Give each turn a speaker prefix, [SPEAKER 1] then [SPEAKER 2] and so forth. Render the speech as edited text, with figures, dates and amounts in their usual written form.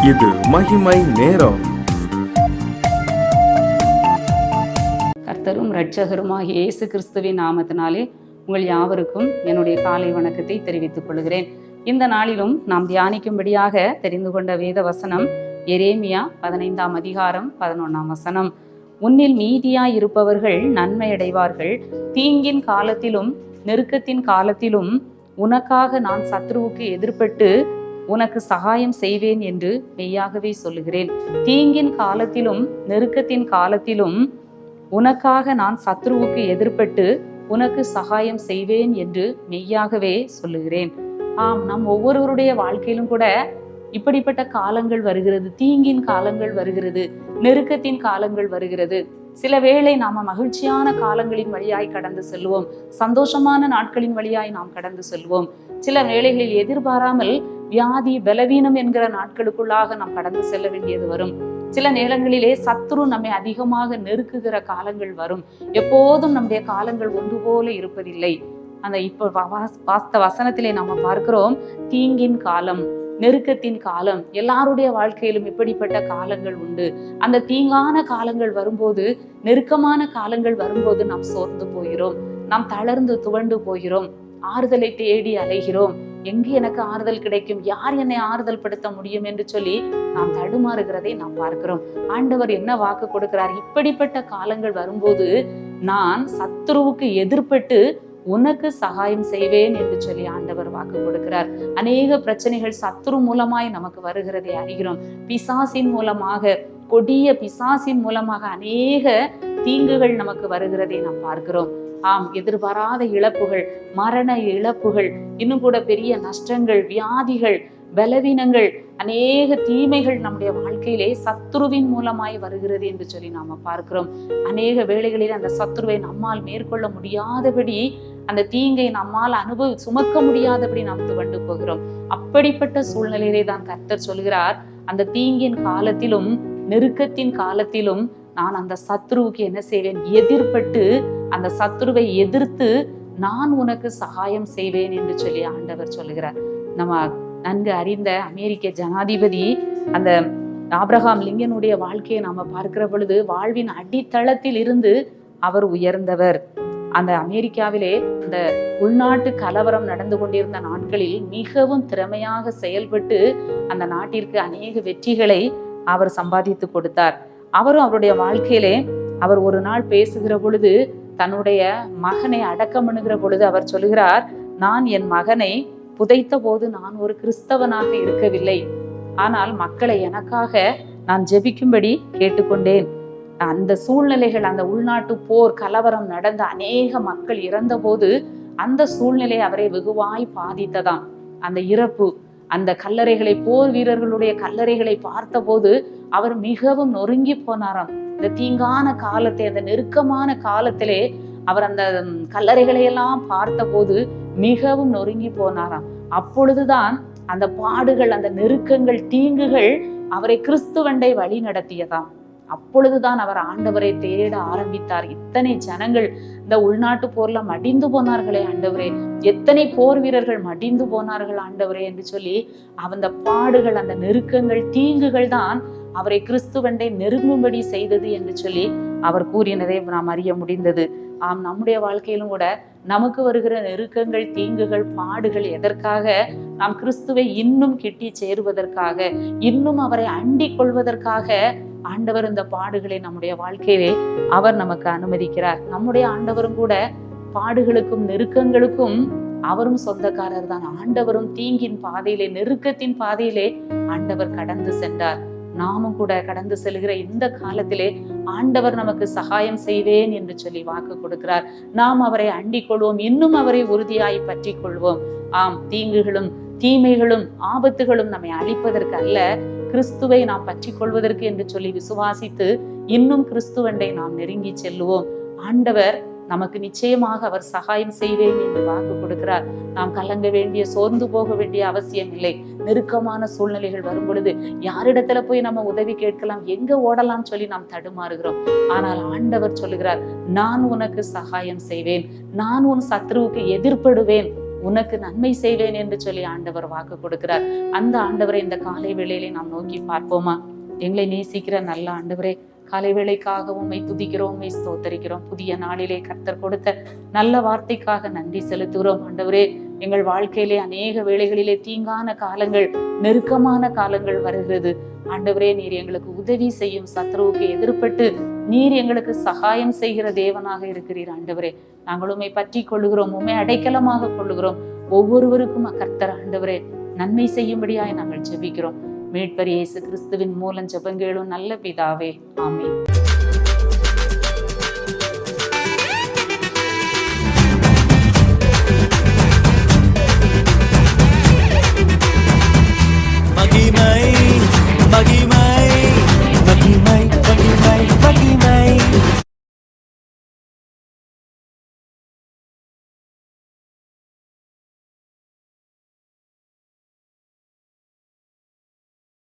[SPEAKER 1] இது மகிமை நேரம்.
[SPEAKER 2] கர்த்தரும் இரட்சகருமாகிய இயேசு கிறிஸ்துவின் நாமத்தினாலே உங்கள் யாவருக்கும் என்னுடைய காலை வணக்கத்தை தெரிவித்துக் கொள்கிறேன். இந்த நாளிலும் நாம் தியானிக்கும்படியாக தெரிந்து கொண்ட வேத வசனம் எரேமியா 15ஆம் அதிகாரம் 11ஆம் வசனம். உன்னில் மீதியாய் இருப்பவர்கள் நன்மை அடைவார்கள், தீங்கின் காலத்திலும் நெருக்கத்தின் காலத்திலும் உனக்காக நான் சத்ருவுக்கு எதிர்பட்டு உனக்கு சகாயம் செய்வேன் என்று மெய்யாகவே சொல்லுகிறேன். தீங்கின் காலத்திலும் நெருக்கத்தின் காலத்திலும் உனக்காக நான் சத்ருவுக்கு எதிர்பட்டு உனக்கு சகாயம் செய்வேன் என்று மெய்யாகவே சொல்லுகிறேன். ஆம், நம் ஒவ்வொருவருடைய வாழ்க்கையிலும் கூட இப்படிப்பட்ட காலங்கள் வருகிறது. தீங்கின் காலங்கள் வருகிறது, நெருக்கத்தின் காலங்கள் வருகிறது. சில வேளை நாம மகிழ்ச்சியான காலங்களின் வழியாய் கடந்து செல்வோம், சந்தோஷமான நாட்களின் வழியாய் நாம் கடந்து செல்வோம். சில வேளைகளில் எதிர்பாராமல் வியாதி, பலவீனம் என்கிற நாட்களுக்குள்ளாக நாம் கடந்து செல்ல வேண்டியது வரும். சில நேரங்களிலே சத்துரு நம்மை அதிகமாக நெருக்குகிற காலங்கள் வரும். எப்போதும் நம்முடைய காலங்கள் ஒன்று போல இருப்பதில்லை. அந்த இப்போ வாஸ்த வசனத்திலே நாம பார்க்கிறோம், தீங்கின் காலம், நெருக்கத்தின் காலம். எல்லாருடைய வாழ்க்கையிலும் இப்படிப்பட்ட காலங்கள் உண்டு. அந்த தீங்கான காலங்கள் வரும்போது, நெருக்கமான காலங்கள் வரும்போது நாம் சோர்ந்து போகிறோம், நாம் தளர்ந்து துவண்டு போகிறோம், ஆறுதலை தேடி அலைகிறோம். எங்கு எனக்கு ஆறுதல் கிடைக்கும், யார் என்னை ஆறுதல் படுத்த முடியும் என்று சொல்லி நாம் தடுமாறுகிறதை நாம் பார்க்கிறோம். ஆண்டவர் என்ன வாக்கு கொடுக்கிறார்? இப்படிப்பட்ட காலங்கள் வரும்போது நான் சத்துருவுக்கு எதிர்பட்டு உனக்கு சகாயம் செய்வேன் என்று சொல்லி ஆண்டவர் வாக்கு கொடுக்கிறார். அநேக பிரச்சனைகள் சத்துரு மூலமாய் நமக்கு வருகிறதை அறிகிறோம். பிசாசின் மூலமாக, கொடிய பிசாசின் மூலமாக அநேக தீங்குகள் நமக்கு வருகிறதை நாம் பார்க்கிறோம். ஆம், எதிர்பாராத இழப்புகள், மரண இழப்புகள், இன்னும் கூட பெரிய நஷ்டங்கள், வியாதிகள், பலவீனங்கள், அநேக தீமைகள் நம்முடைய வாழ்க்கையிலே சத்துருவின் மூலமாய் வருகிறது என்று சொல்லி நாம பார்க்கிறோம். அநேக வேளைகளில் அந்த சத்துருவை நம்மால் மேற்கொள்ள முடியாதபடி, அந்த தீங்கை நம்மால் சுமக்க முடியாதபடி நாம் துவண்டு போகிறோம். அப்படிப்பட்ட சூழ்நிலையிலே தான் கர்த்தர் சொல்கிறார், அந்த தீங்கின் காலத்திலும் நெருக்கத்தின் காலத்திலும் நான் அந்த சத்ருவுக்கு என்ன செய்வேன்? எதிர்பட்டு அந்த சத்ருவை எதிர்த்து நான் உனக்கு சகாயம் செய்வேன் என்று சொல்லி ஆண்டவர் சொல்லுகிறார். நம்ம நன்கு அறிந்த அமெரிக்க ஜனாதிபதி அந்த ஆபிரகாம் லிங்கனுடைய வாழ்க்கையை நாம பார்க்கிற பொழுது, வாழ்வின் அடித்தளத்தில் இருந்து அவர் உயர்ந்தவர். அந்த அமெரிக்காவிலே இந்த உள்நாட்டு கலவரம் நடந்து கொண்டிருந்த நாட்களில் மிகவும் திறமையாக செயல்பட்டு அந்த நாட்டிற்கு அநேக வெற்றிகளை அவர் சம்பாதித்து கொடுத்தார். அவரும் அவருடைய வாழ்க்கையிலே அவர் ஒரு நாள் பேசுகிற பொழுது, தன்னுடைய மகனை அடக்கம் பண்ணுகிற பொழுது அவர் சொல்கிறார், நான் என் மகனை புதைத்த போது நான் ஒரு கிறிஸ்தவனாக இருக்கவில்லை, ஆனால் மக்களை எனக்காக நான் ஜெபிக்கும்படி கேட்டுக்கொண்டேன். அந்த சூழ்நிலைகள், அந்த உள்நாட்டு போர் கலவரம் நடந்த அநேக மக்கள் இறந்த போது அந்த சூழ்நிலை அவரை வெகுவாய் பாதித்ததாம். அந்த இறப்பு, அந்த கல்லறைகளை, போர் வீரர்களுடைய கல்லறைகளை பார்த்த போது அவர் மிகவும் நொறுங்கி போனாராம். இந்த தீங்கான காலத்தை, அந்த நெருக்கமான காலத்திலே அவர் அந்த கல்லறைகளை எல்லாம் பார்த்த போது மிகவும் நொறுங்கி போனாராம். அப்பொழுதுதான் அந்த பாடுகள், அந்த நெருக்கங்கள், தீங்குகள் அவரை கிறிஸ்துவண்டை வழி நடத்தியதாம். அப்பொழுதுதான் அவர் ஆண்டவரை தேட ஆரம்பித்தார். இத்தனை ஜனங்கள் இந்த உள்நாட்டு போர்ல மடிந்து போனார்களே ஆண்டவரே, எத்தனை போர் வீரர்கள் மடிந்து போனார்கள் ஆண்டவரே என்று சொல்லி அந்த பாடுகள், அந்த நெருக்கங்கள், தீங்குகள் தான் அவரை கிறிஸ்துவண்டை நெருங்கும்படி செய்தது என்று சொல்லி அவர் கூறினதை நாம் அறிய முடிந்தது. ஆம், நம்முடைய வாழ்க்கையிலும் கூட நமக்கு வருகிற நெருக்கங்கள், தீங்குகள், பாடுகள் எதற்காக? நாம் கிறிஸ்துவை இன்னும் கிட்டி சேருவதற்காக, இன்னும் அவரை அண்டிக் கொள்வதற்காக ஆண்டவர் இந்த பாடுகளை நம்முடைய வாழ்க்கையிலே அவர் நமக்கு அனுமதிக்கிறார். நம்முடைய ஆண்டவரும் கூட பாடுகளுக்கும் நெருக்கங்களுக்கும் அவரும் சொந்தக்காரர் தான். ஆண்டவரும் தீங்கின் பாதையிலே, நெருக்கத்தின் பாதையிலே ஆண்டவர் கடந்து சென்றார். நாமும் கூட கடந்து செல்கிற இந்த காலத்திலே ஆண்டவர் நமக்கு சகாயம் செய்வேன் என்று சொல்லி வாக்கு கொடுக்கிறார். நாம் அவரை அண்டிக் கொள்வோம், இன்னும் அவரை உறுதியாய் பற்றி கொள்வோம். ஆம், தீங்குகளும் தீமைகளும் ஆபத்துகளும் நம்மை அழிப்பதற்கு அல்ல, கிறிஸ்துவை நாம் பற்றி கொள்வதற்கு என்று சொல்லி விசுவாசித்து இன்னும் கிறிஸ்துவண்டை நாம் நெருங்கி செல்லுவோம். ஆண்டவர் நமக்கு நிச்சயமாக அவர் சகாயம் செய்வேன் என்று வாக்கு கொடுக்கிறார். நாம் கலங்க வேண்டிய, சோர்ந்து போக வேண்டிய அவசியம் இல்லை. நெருக்கமான சூழ்நிலைகள் வரும் பொழுது யாரிடத்துல போய் நம்ம உதவி கேட்கலாம், எங்க ஓடலாம் சொல்லி நாம் தடுமாறுகிறோம். ஆனால் ஆண்டவர் சொல்லுகிறார், நான் உனக்கு சகாயம் செய்வேன், நான் உன் சத்ருவுக்கு எதிர்படுவேன், உனக்கு நன்மை செய்வேன் என்று சொல்லி ஆண்டவர் வாக்கு கொடுக்கிறார். அந்த ஆண்டவரை இந்த காலை வேளையிலே நாம் நோக்கி பார்ப்போமா? எங்களை நேசிக்கிற நல்ல ஆண்டவரே, காலை வேளைக்காக உம்மை துதிக்கிறோம், உம்மை ஸ்தோத்தரிக்கிறோம். புதிய நாளிலே கர்த்தர் கொடுத்த நல்ல வார்த்தைக்காக நன்றி செலுத்துகிறோம் ஆண்டவரே. எங்கள் வாழ்க்கையிலே அநேக வேளைகளிலே தீங்கான காலங்கள், நெருக்கமான காலங்கள் வருகிறது ஆண்டவரே. நீர் எங்களுக்கு உதவி செய்யும், சத்ருவுக்கு எதிர்பட்டு நீர் எங்களுக்கு சகாயம் செய்கிற தேவனாக இருக்கிறீர் ஆண்டவரே. நாங்கள் உம்மை பற்றி கொள்ளுகிறோம், உம்மை அடைக்கலமாக கொள்ளுகிறோம். ஒவ்வொருவருக்கும் கர்த்தர் ஆண்டவரே நன்மை செய்யும்படியாய் நாங்கள் ஜெபிக்கிறோம். மீட்பர் இயேசு கிறிஸ்துவின் மூலம் ஜெபங்கேளும் நல்ல பிதாவே, ஆமென்.